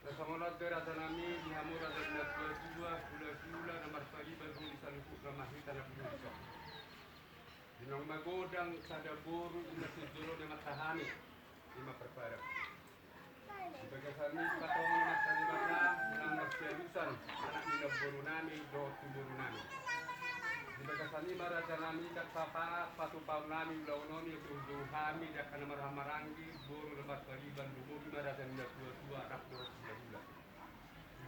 Kasamunod ko rata nami dihamur ada dua gula nomor pagi baru bisa luput ramah kita nak bisa. Dinong magodang sada boru ina sejolo na matahani lima perpara. Sebagai sami patongan na kalimata nang magsialusan anak nila boru nami do boru nami. Sebagai sami maraja nami kat papa patupaw nami launoni untuk kami dak kana maramarangi boru lebat kaliban lumuri maraja nila dua anak do sila.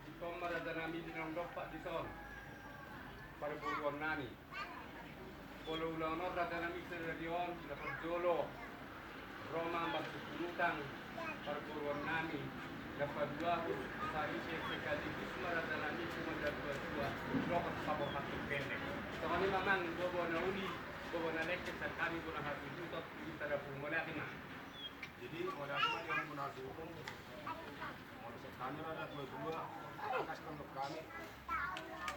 Ito maraja nami dinong dopak di son. Para boruan nami. Kalau ulang-ulang rata nami seradion dapat jolo Roma maksudutang perburuan nami dapat dua sari sekali bisma rata nami cuma dapat dua rokok sabok hati pendek. Sama ni memang bobo na uli bobo na lek sa kami guna hati jutot kita dapat mulai na. Jadi mulai yang menasukung mulai kami ada dua akas untuk kami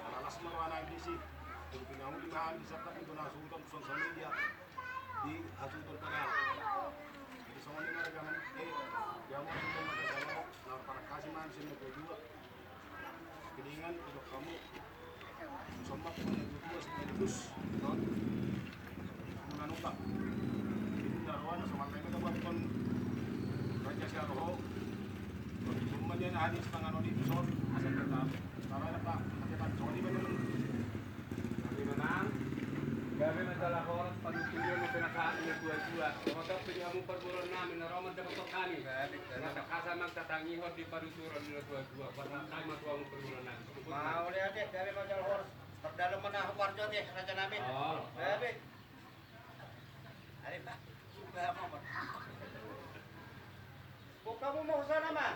alas marwana bisi kung pinangulimahan di sakat ito nasutan sa media di asutan kanal. Jadi sama ni mereka yang mau kita magkasama na para kasih man sa mga dua kiningan ito kamu sumak mo nagdudua sa kanilus non munanutak hindi naroon sa mga kaibigan ba itong raja siya roho pag-isuman niya na hadis ng ano dito son asal tetap para na pa makitan so di ba naman gabi madalah oras panutuyo mo pinakain na dua-dua. Kapag pinyamu perburuan namin na roman dapat kami. Nakakasa magtatangihot di panuturan na dua-dua. Para kami matuwa mo perburuan namin. Mau lihat deh, gabi madalah oras. Pagdalam mana warjo deh raja namin. Gabi. Ari Pak. Sudah mau. Kok kamu mau sana mah?